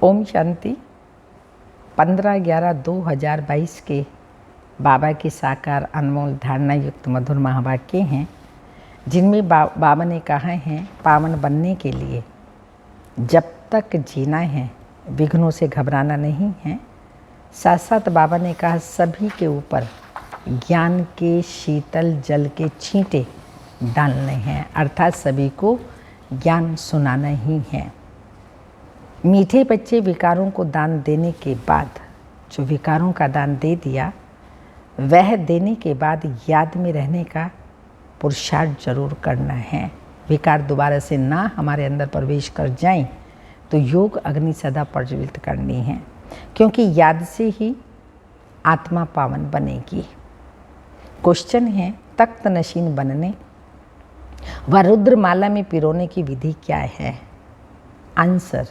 ओम शांति। 15/11/2022 के बाबा के साकार अनमोल धारणा युक्त मधुर महावाक्य हैं, जिनमें बाबा ने कहा है पावन बनने के लिए जब तक जीना है विघ्नों से घबराना नहीं है। साथ साथ बाबा ने कहा सभी के ऊपर ज्ञान के शीतल जल के छींटे डालने हैं, अर्थात सभी को ज्ञान सुनाना ही है। मीठे बच्चे विकारों को दान देने के बाद, जो विकारों का दान दे दिया, वह देने के बाद याद में रहने का पुरुषार्थ जरूर करना है। विकार दोबारा से ना हमारे अंदर प्रवेश कर जाएं, तो योग अग्नि सदा प्रज्वलित करनी है, क्योंकि याद से ही आत्मा पावन बनेगी। क्वेश्चन है, तख्त नशीन बनने व रुद्रमाला में पिरोने की विधि क्या है? आंसर,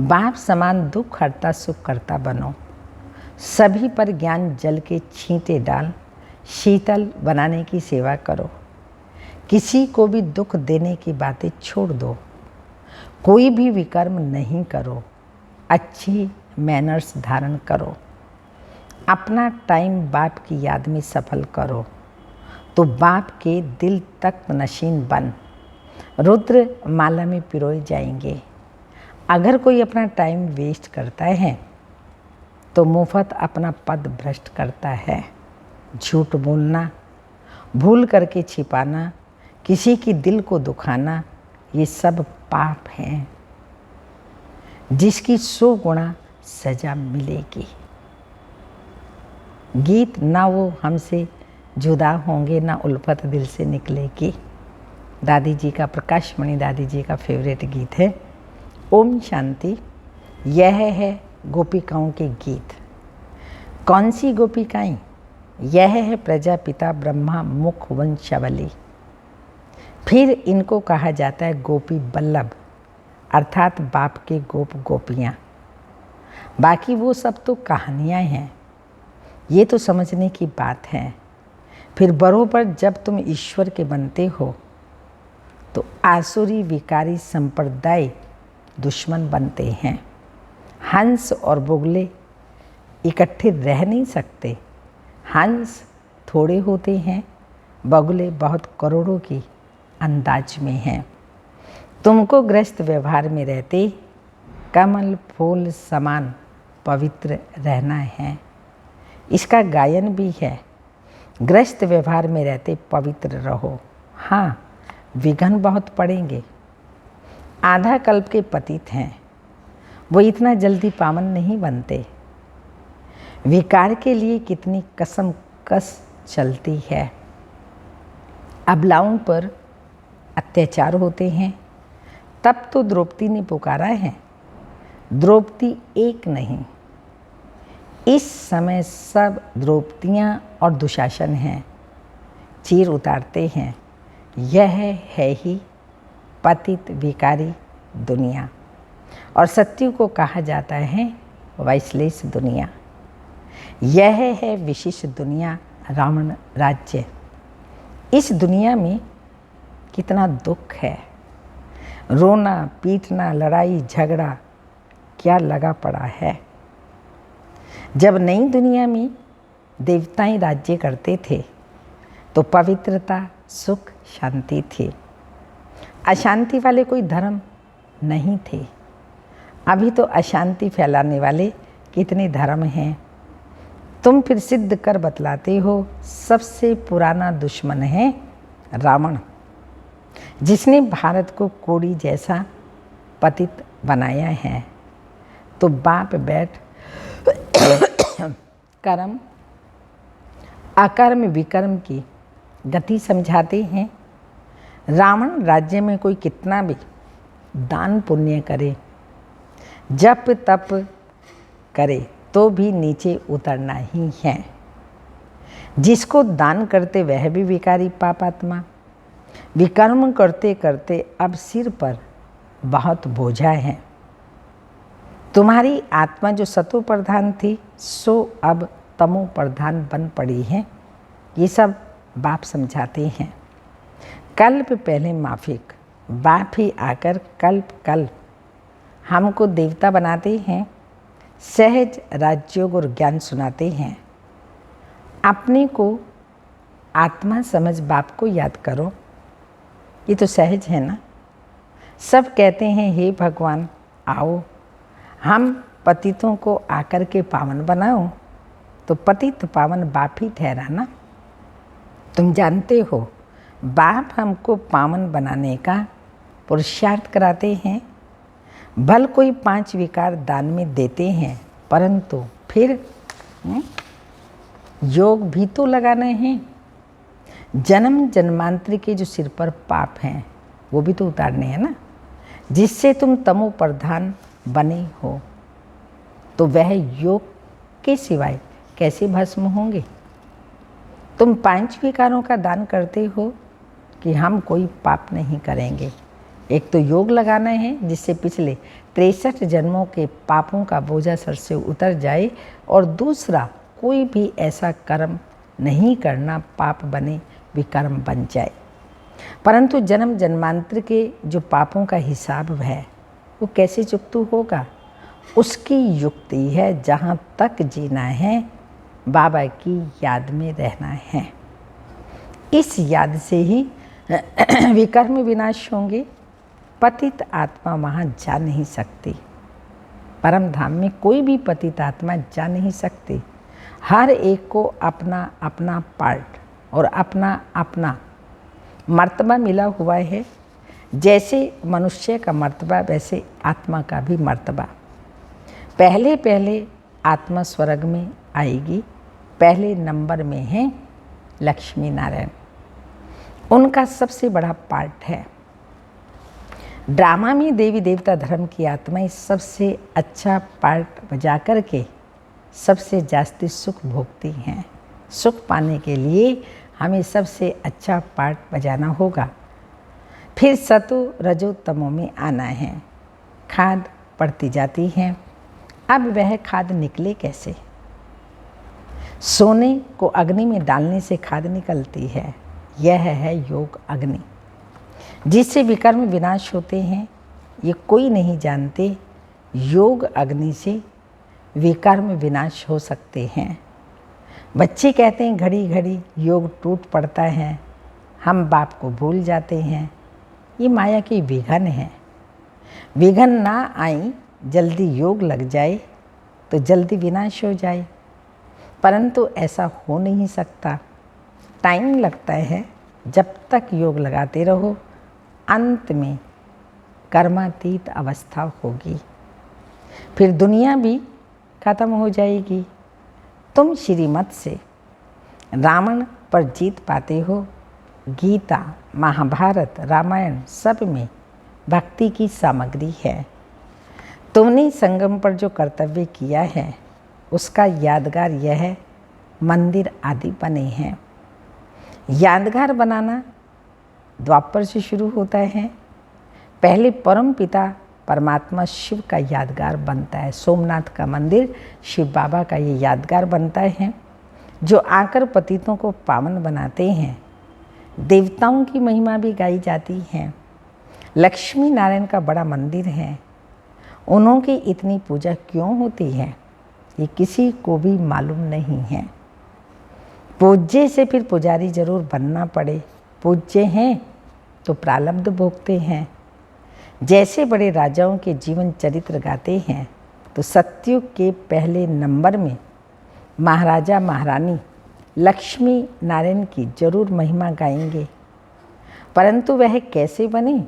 बाप समान दुख हरता सुख करता बनो। सभी पर ज्ञान जल के छींटे डाल शीतल बनाने की सेवा करो। किसी को भी दुख देने की बातें छोड़ दो। कोई भी विकर्म नहीं करो। अच्छी मैनर्स धारण करो। अपना टाइम बाप की याद में सफल करो, तो बाप के दिल तख्त नशीन बन रुद्र माला में पिरोए जाएंगे। अगर कोई अपना टाइम वेस्ट करता है तो मुफ्त अपना पद भ्रष्ट करता है। झूठ बोलना, भूल करके छिपाना, किसी की दिल को दुखाना, ये सब पाप हैं, जिसकी 100 गुना सजा मिलेगी। गीत, ना वो हमसे जुदा होंगे ना उल्फत दिल से निकलेगी, दादी जी का, प्रकाशमणि दादी जी का फेवरेट गीत है। ओम शांति। यह है गोपिकाओं के गीत। कौन सी गोपिकाएं? यह है प्रजापिता ब्रह्मा मुख वंशावली। फिर इनको कहा जाता है गोपी बल्लभ, अर्थात बाप के गोप गोपियाँ। बाकी वो सब तो कहानियाँ हैं, ये तो समझने की बात है। फिर बरोबर जब तुम ईश्वर के बनते हो तो आसुरी विकारी संप्रदाय दुश्मन बनते हैं। हंस और बुगले इकट्ठे रह नहीं सकते। हंस थोड़े होते हैं, बगुले बहुत करोड़ों की अंदाज में हैं। तुमको गृहस्थ व्यवहार में रहते कमल फूल समान पवित्र रहना है। इसका गायन भी है, गृहस्थ व्यवहार में रहते पवित्र रहो। हाँ, विघ्न बहुत पड़ेंगे। आधा कल्प के पतित हैं, वो इतना जल्दी पावन नहीं बनते। विकार के लिए कितनी कसम कस चलती है। अबलाओं पर अत्याचार होते हैं, तब तो द्रौपदी ने पुकारा है। द्रौपदी एक नहीं, इस समय सब द्रौपदियाँ और दुशासन हैं, चीर उतारते हैं। यह है ही पतित विकारी दुनिया, और सत्यु को कहा जाता है वैश्लेष दुनिया। यह है विशिष्ट दुनिया, रावण राज्य। इस दुनिया में कितना दुख है, रोना पीटना लड़ाई झगड़ा क्या लगा पड़ा है। जब नई दुनिया में देवताएं राज्य करते थे तो पवित्रता सुख शांति थी। अशांति वाले कोई धर्म नहीं थे। अभी तो अशांति फैलाने वाले कितने धर्म हैं। तुम फिर सिद्ध कर बतलाते हो सबसे पुराना दुश्मन है रावण, जिसने भारत को कोड़ी जैसा पतित बनाया है। तो बाप बैठ कर्म अकर्म विकर्म की गति समझाते हैं। रावण राज्य में कोई कितना भी दान पुण्य करे, जप तप करे, तो भी नीचे उतरना ही है। जिसको दान करते वह भी विकारी पापात्मा। विकर्म करते करते अब सिर पर बहुत बोझा है। तुम्हारी आत्मा जो सतो प्रधान थी, सो अब तमो प्रधान बन पड़ी है। ये सब बाप समझाते हैं। कल्प पहले माफिक, बाप ही आकर कल्प कल्प हमको देवता बनाते हैं, सहज राजयोग और ज्ञान सुनाते हैं। अपने को आत्मा समझ बाप को याद करो, ये तो सहज है ना। सब कहते हैं हे भगवान आओ हम पतितों को आकर के पावन बनाओ, तो पतित पावन बाप ही ठहरा ना। तुम जानते हो बाप हमको पावन बनाने का पुरुषार्थ कराते हैं। भल कोई 5 विकार दान में देते हैं, परंतु फिर योग भी तो लगाना है। जन्म जन्मांतर के जो सिर पर पाप हैं वो भी तो उतारने हैं ना, जिससे तुम तमो प्रधान बने हो। तो वह योग के सिवाय कैसे भस्म होंगे। तुम 5 विकारों का दान करते हो कि हम कोई पाप नहीं करेंगे। एक तो योग लगाना है जिससे पिछले 63 जन्मों के पापों का बोझा सर से उतर जाए, और दूसरा कोई भी ऐसा कर्म नहीं करना पाप बने विकर्म बन जाए। परंतु जन्म जन्मांतर के जो पापों का हिसाब है वो कैसे चुकता होगा। उसकी युक्ति है जहाँ तक जीना है बाबा की याद में रहना है। इस याद से ही विकर्म विनाश होंगे। पतित आत्मा वहाँ जा नहीं सकती। परम धाम में कोई भी पतित आत्मा जा नहीं सकती। हर एक को अपना अपना पार्ट और अपना अपना मर्तबा मिला हुआ है। जैसे मनुष्य का मर्तबा वैसे आत्मा का भी मर्तबा। पहले पहले आत्मा स्वर्ग में आएगी। पहले नंबर में है लक्ष्मी नारायण, उनका सबसे बड़ा पार्ट है। ड्रामा में देवी देवता धर्म की आत्माएं सबसे अच्छा पार्ट बजा कर के सबसे जास्ती सुख भोगती हैं। सुख पाने के लिए हमें सबसे अच्छा पार्ट बजाना होगा। फिर सतो रजो तमो में आना है। खाद पड़ती जाती है। अब वह खाद निकले कैसे। सोने को अग्नि में डालने से खाद निकलती है। यह है योग अग्नि, जिससे विकर्म विनाश होते हैं। ये कोई नहीं जानते योग अग्नि से विकर्म विनाश हो सकते हैं। बच्चे कहते हैं घड़ी घड़ी योग टूट पड़ता है, हम बाप को भूल जाते हैं। ये माया की विघन है। विघन ना आई, जल्दी योग लग जाए तो जल्दी विनाश हो जाए, परंतु ऐसा हो नहीं सकता। टाइम लगता है। जब तक योग लगाते रहो अंत में कर्मातीत अवस्था होगी, फिर दुनिया भी खत्म हो जाएगी। तुम श्रीमत से रावण पर जीत पाते हो। गीता, महाभारत, रामायण सब में भक्ति की सामग्री है। तुमने संगम पर जो कर्तव्य किया है उसका यादगार यह मंदिर आदि बने हैं। यादगार बनाना द्वापर से शुरू होता है। पहले परम पिता परमात्मा शिव का यादगार बनता है। सोमनाथ का मंदिर शिव बाबा का ये यादगार बनता है, जो आकर पतितों को पावन बनाते हैं। देवताओं की महिमा भी गाई जाती है। लक्ष्मी नारायण का बड़ा मंदिर है। उन्हों की इतनी पूजा क्यों होती है ये किसी को भी मालूम नहीं है। पूज्य से फिर पुजारी जरूर बनना पड़े। पूज्य हैं तो प्रारब्ध भोगते हैं। जैसे बड़े राजाओं के जीवन चरित्र गाते हैं तो सतयुग के पहले नंबर में महाराजा महारानी लक्ष्मी नारायण की जरूर महिमा गाएंगे, परंतु वह कैसे बने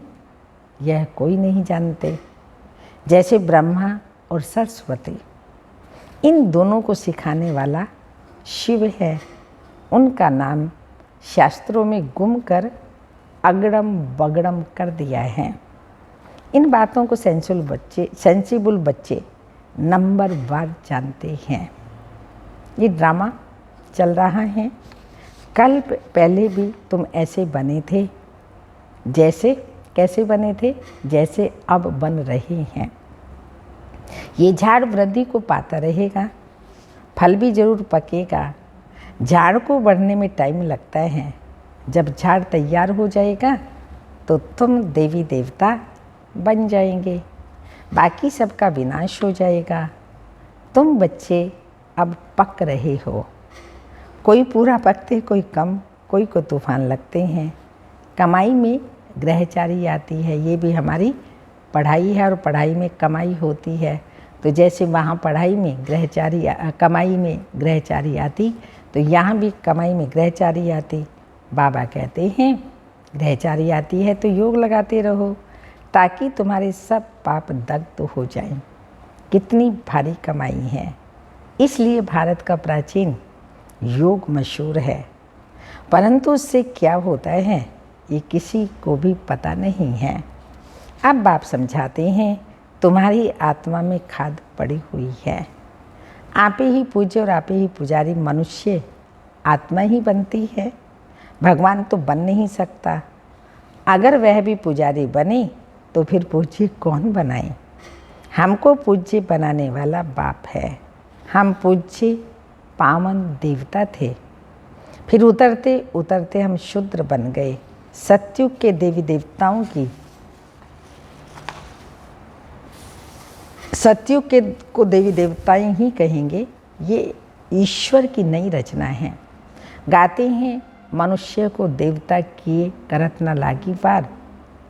यह कोई नहीं जानते। जैसे ब्रह्मा और सरस्वती, इन दोनों को सिखाने वाला शिव है। उनका नाम शास्त्रों में गुम कर अगड़म बगड़म कर दिया है। इन बातों को सेंसिबल बच्चे नंबर वार जानते हैं। ये ड्रामा चल रहा है। कल पहले भी तुम ऐसे बने थे, जैसे कैसे बने थे, जैसे अब बन रहे हैं। ये झाड़ वृद्धि को पाता रहेगा, फल भी जरूर पकेगा। झाड़ को बढ़ने में टाइम लगता है। जब झाड़ तैयार हो जाएगा तो तुम देवी देवता बन जाएंगे। बाकी सबका विनाश हो जाएगा। तुम बच्चे अब पक रहे हो, कोई पूरा पकते, कोई कम, कोई को तूफान लगते हैं। कमाई में ग्रहचारी आती है, ये भी हमारी पढ़ाई है और पढ़ाई में कमाई होती है। तो जैसे वहाँ पढ़ाई में ग्रहचारी, कमाई में ग्रहचारी आती, तो यहाँ भी कमाई में ग्रहचारी आती। बाबा कहते हैं ग्रहचारी आती है तो योग लगाते रहो ताकि तुम्हारे सब पाप दग्ध हो जाएं। कितनी भारी कमाई है, इसलिए भारत का प्राचीन योग मशहूर है, परंतु उससे क्या होता है ये किसी को भी पता नहीं है। अब बाप समझाते हैं तुम्हारी आत्मा में खाद पड़ी हुई है, आप ही पूज्य और आप ही पुजारी। मनुष्य आत्मा ही बनती है, भगवान तो बन नहीं सकता। अगर वह भी पुजारी बने तो फिर पूज्य कौन बनाए। हमको पूज्य बनाने वाला बाप है। हम पूज्य पावन देवता थे, फिर उतरते उतरते हम शूद्र बन गए। सतयुग के देवी देवताओं की, सतयुग के को देवी देवताएं ही कहेंगे, ये ईश्वर की नई रचना है। गाते हैं मनुष्य को देवता किए करत न लागी पार।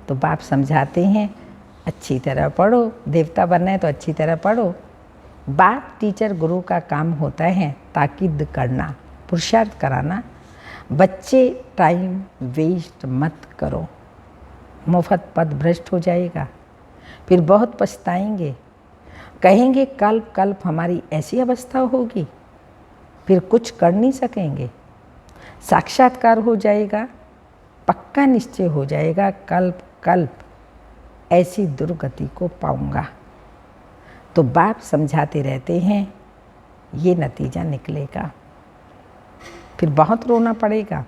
तो बाप समझाते हैं अच्छी तरह पढ़ो, देवता बनना है तो अच्छी तरह पढ़ो। बाप टीचर गुरु का काम होता है ताकीद करना, पुरुषार्थ कराना। बच्चे टाइम वेस्ट मत करो, मुफ्त पद भ्रष्ट हो जाएगा, फिर बहुत पछताएंगे। कहेंगे कल्प कल्प हमारी ऐसी अवस्था होगी, फिर कुछ कर नहीं सकेंगे। साक्षात्कार हो जाएगा, पक्का निश्चय हो जाएगा कल्प कल्प ऐसी दुर्गति को पाऊंगा। तो बाप समझाते रहते हैं ये नतीजा निकलेगा, फिर बहुत रोना पड़ेगा।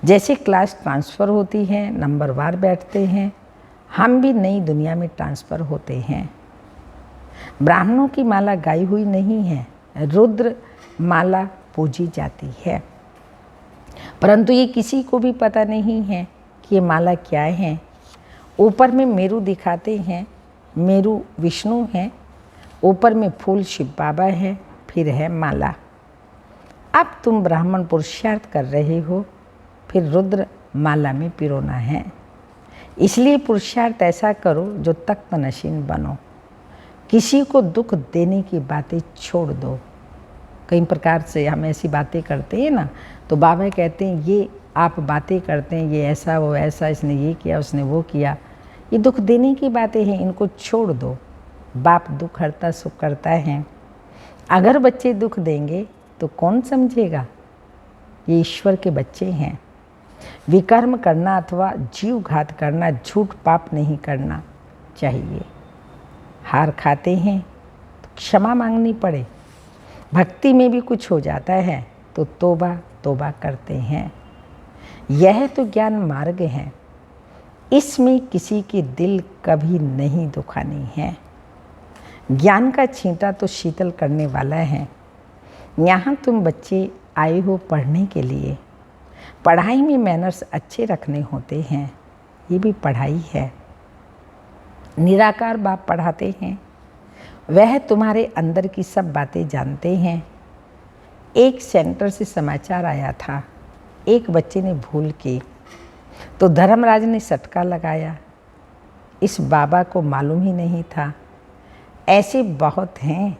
जैसे क्लास ट्रांसफ़र होती है, नंबर वार बैठते हैं, हम भी नई दुनिया में ट्रांसफ़र होते हैं। ब्राह्मणों की माला गाई हुई नहीं है, रुद्र माला पूजी जाती है, परंतु ये किसी को भी पता नहीं है कि ये माला क्या है। ऊपर में मेरू दिखाते हैं, मेरू विष्णु है, ऊपर में फूल शिव बाबा है, फिर है माला। अब तुम ब्राह्मण पुरुषार्थ कर रहे हो, फिर रुद्र माला में पिरोना है। इसलिए पुरुषार्थ ऐसा करो जो तख्त नशीन बनो। किसी को दुख देने की बातें छोड़ दो। कई प्रकार से हम ऐसी बातें करते हैं ना, तो बाबा कहते हैं ये आप बातें करते हैं, ये ऐसा वो ऐसा, इसने ये किया उसने वो किया, ये दुख देने की बातें हैं, इनको छोड़ दो। बाप दुख हरता सुख करता है। अगर बच्चे दुख देंगे तो कौन समझेगा, ये ईश्वर के बच्चे हैं। विकर्म करना अथवा जीव घात करना, झूठ पाप नहीं करना चाहिए। हार खाते हैं तो क्षमा मांगनी पड़े। भक्ति में भी कुछ हो जाता है तो तौबा तौबा करते हैं। यह तो ज्ञान मार्ग है, इसमें किसी की दिल कभी नहीं दुखानी है। ज्ञान का छींटा तो शीतल करने वाला है। यहाँ तुम बच्चे आए हो पढ़ने के लिए, पढ़ाई में मैनर्स अच्छे रखने होते हैं, ये भी पढ़ाई है। निराकार बाप पढ़ाते हैं, वह तुम्हारे अंदर की सब बातें जानते हैं। एक सेंटर से समाचार आया था, एक बच्चे ने भूल की तो धर्मराज ने सटका लगाया। इस बाबा को मालूम ही नहीं था। ऐसे बहुत हैं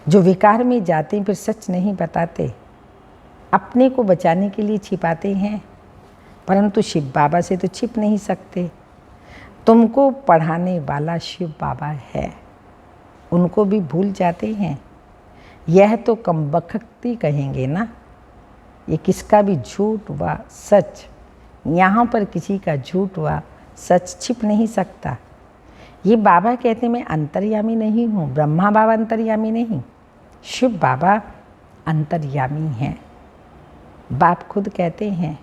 जो विकार में जाते हैं, फिर सच नहीं बताते, अपने को बचाने के लिए छिपाते हैं, परंतु शिव बाबा से तो छिप नहीं सकते। तुमको पढ़ाने वाला शिव बाबा है, उनको भी भूल जाते हैं। यह तो कमबख्ती कहेंगे ना, ये किसका भी झूठ व सच, यहाँ पर किसी का झूठ व सच छिप नहीं सकता। ये बाबा कहते मैं अंतर्यामी नहीं हूँ, ब्रह्मा बाबा अंतर्यामी नहीं, शिव बाबा अंतर्यामी हैं। बाप खुद कहते हैं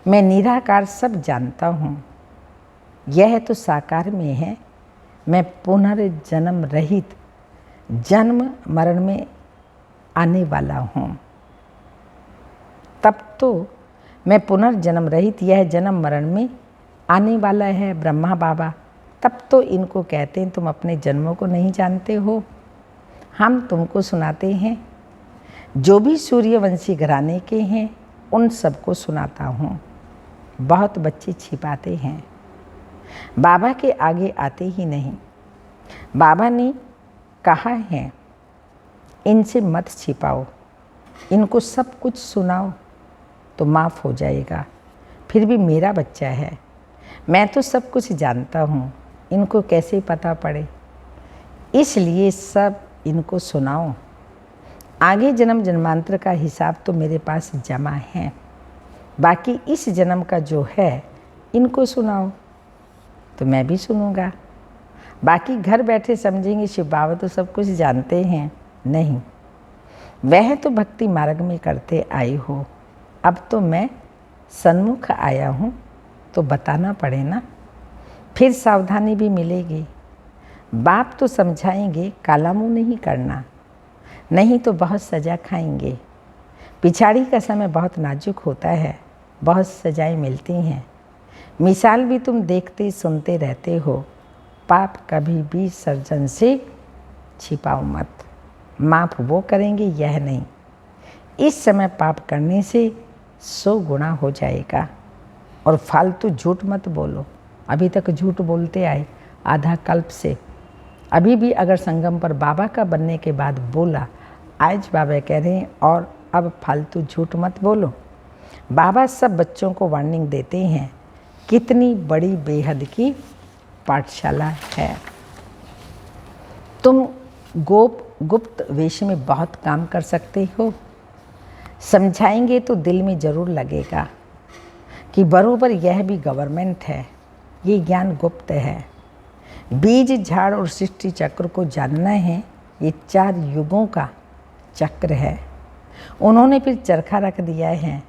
मैं निराकार सब जानता हूँ, यह तो साकार में है। मैं पुनर्जन्म रहित जन्म मरण में आने वाला हूँ। तब तो मैं पुनर्जन्म रहित यह जन्म मरण में आने वाला है ब्रह्मा बाबा, तब तो इनको कहते हैं तुम अपने जन्मों को नहीं जानते हो। हम तुमको सुनाते हैं, जो भी सूर्यवंशी घराने के हैं उन सबको सुनाता हूँ। बहुत बच्चे छिपाते हैं, बाबा के आगे आते ही नहीं। बाबा ने कहा है इनसे मत छिपाओ, इनको सब कुछ सुनाओ तो माफ़ हो जाएगा। फिर भी मेरा बच्चा है, मैं तो सब कुछ जानता हूँ, इनको कैसे पता पड़े, इसलिए सब इनको सुनाओ। आगे जन्म जन्मांतर का हिसाब तो मेरे पास जमा है, बाकी इस जन्म का जो है इनको सुनाओ तो मैं भी सुनूंगा। बाकी घर बैठे समझेंगे शिव बाबा तो सब कुछ जानते हैं, नहीं, वह तो भक्ति मार्ग में करते आए हो। अब तो मैं सन्मुख आया हूँ तो बताना पड़े ना, फिर सावधानी भी मिलेगी। बाप तो समझाएंगे काला मुँह नहीं करना, नहीं तो बहुत सज़ा खाएंगे। पिछाड़ी का समय बहुत नाजुक होता है, बहुत सजाएं मिलती हैं। मिसाल भी तुम देखते सुनते रहते हो। पाप कभी भी सर्जन से छिपाओ मत, माफ़ वो करेंगे यह नहीं। इस समय पाप करने से 100 गुना हो जाएगा। और फालतू झूठ मत बोलो, अभी तक झूठ बोलते आए आधा कल्प से। अभी भी अगर संगम पर बाबा का बनने के बाद बोला, आज बाबा कह रहे हैं और अब फालतू झूठ मत बोलो। बाबा सब बच्चों को वार्निंग देते हैं, कितनी बड़ी बेहद की पाठशाला है। तुम गुप्त वेश में बहुत काम कर सकते हो। समझाएंगे तो दिल में ज़रूर लगेगा कि बरोबर यह भी गवर्नमेंट है। ये ज्ञान गुप्त है। बीज झाड़ और सृष्टि चक्र को जानना है, ये 4 युगों का चक्र है। उन्होंने फिर चरखा रख दिया है।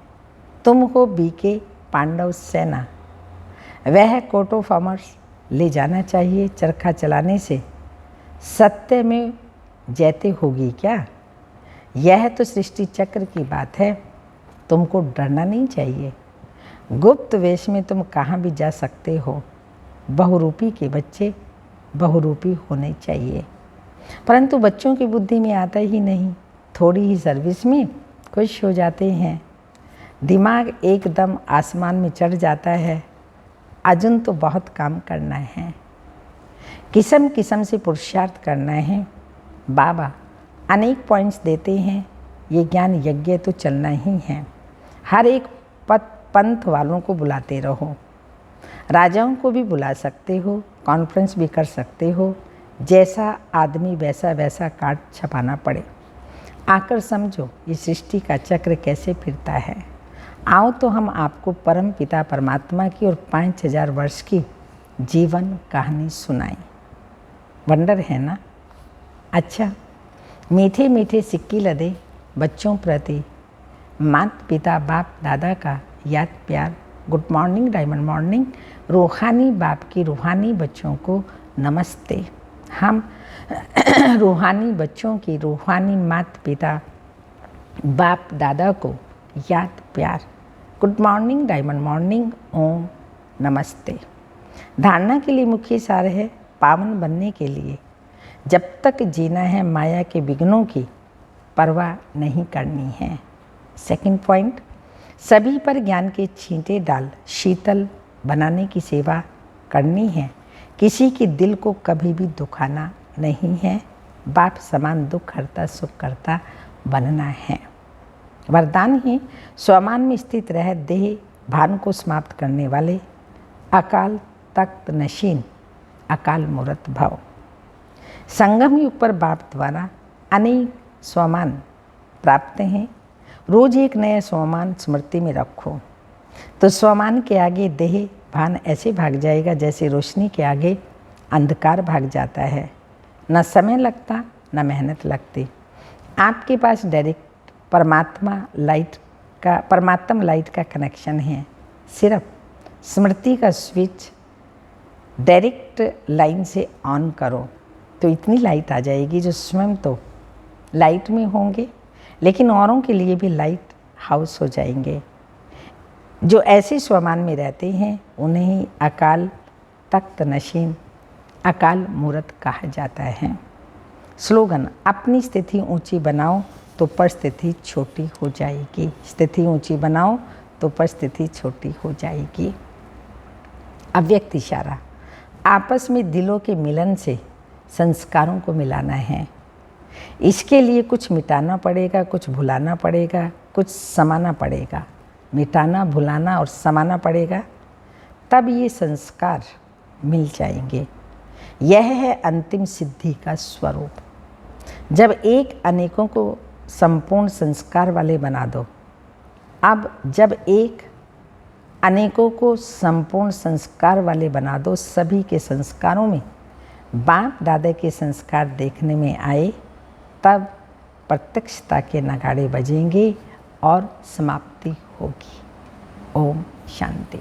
तुम हो बीके पांडव सेना, वह कोट ऑफ आर्म्स ले जाना चाहिए। चरखा चलाने से सत्य में जयते होगी क्या? यह तो सृष्टि चक्र की बात है, तुमको डरना नहीं चाहिए। गुप्त वेश में तुम कहाँ भी जा सकते हो। बहुरूपी के बच्चे बहुरूपी होने चाहिए, परंतु बच्चों की बुद्धि में आता ही नहीं। थोड़ी ही सर्विस में खुश हो जाते हैं, दिमाग एकदम आसमान में चढ़ जाता है। अजुन तो बहुत काम करना है, किस्म किस्म से पुरुषार्थ करना है। बाबा अनेक पॉइंट्स देते हैं, ये ज्ञान यज्ञ तो चलना ही है। हर एक पंथ वालों को बुलाते रहो, राजाओं को भी बुला सकते हो, कॉन्फ्रेंस भी कर सकते हो। जैसा आदमी वैसा वैसा कार्ड छपाना पड़े। आकर समझो ये सृष्टि का चक्र कैसे फिरता है। आओ तो हम आपको परम पिता परमात्मा की और 5000 वर्ष की जीवन कहानी सुनाएं। वंडर है ना? अच्छा, मीठे मीठे सिक्के लदे बच्चों प्रति माता पिता बाप दादा का याद प्यार। Good morning, diamond morning. रूहानी बाप की रूहानी बच्चों को नमस्ते। हम रूहानी बच्चों की रूहानी माता पिता बाप दादा को याद प्यार। गुड मॉर्निंग, डायमंड मॉर्निंग, ओम नमस्ते। धारणा के लिए मुख्य सार है पावन बनने के लिए जब तक जीना है माया के विघ्नों की परवाह नहीं करनी है। सेकंड पॉइंट, सभी पर ज्ञान के छींटे डाल शीतल बनाने की सेवा करनी है। किसी के दिल को कभी भी दुखाना नहीं है। बाप समान दुख हरता सुख करता बनना है। वरदान है स्वमान में स्थित रह देह भान को समाप्त करने वाले अकाल तख्त नशीन अकाल मूर्त भव। संगम युग पर बाप द्वारा अनेक स्वमान प्राप्त हैं। रोज एक नया स्वमान स्मृति में रखो तो स्वमान के आगे देह भान ऐसे भाग जाएगा जैसे रोशनी के आगे अंधकार भाग जाता है। न समय लगता न मेहनत लगती। आपके पास डायरेक्ट परमात्मा लाइट का कनेक्शन है। सिर्फ स्मृति का स्विच डायरेक्ट लाइन से ऑन करो तो इतनी लाइट आ जाएगी जो स्वयं तो लाइट में होंगे लेकिन औरों के लिए भी लाइट हाउस हो जाएंगे। जो ऐसे स्वमान में रहते हैं उन्हें ही अकाल तख्त नशीन अकाल मूर्त कहा जाता है। स्लोगन, अपनी स्थिति ऊंची बनाओ तो परिस्थिति छोटी हो जाएगी। स्थिति ऊंची बनाओ तो परिस्थिति छोटी हो जाएगी। अव्यक्त इशारा, आपस में दिलों के मिलन से संस्कारों को मिलाना है। इसके लिए कुछ मिटाना पड़ेगा, कुछ भुलाना पड़ेगा, कुछ समाना पड़ेगा। मिटाना, भुलाना और समाना पड़ेगा, तब ये संस्कार मिल जाएंगे। यह है अंतिम सिद्धि का स्वरूप। जब एक अनेकों को संपूर्ण संस्कार वाले बना दो, अब जब एक अनेकों को संपूर्ण संस्कार वाले बना दो, सभी के संस्कारों में बाप दादा के संस्कार देखने में आए, तब प्रत्यक्षता के नगाड़े बजेंगे और समाप्ति होगी। ओम शांति।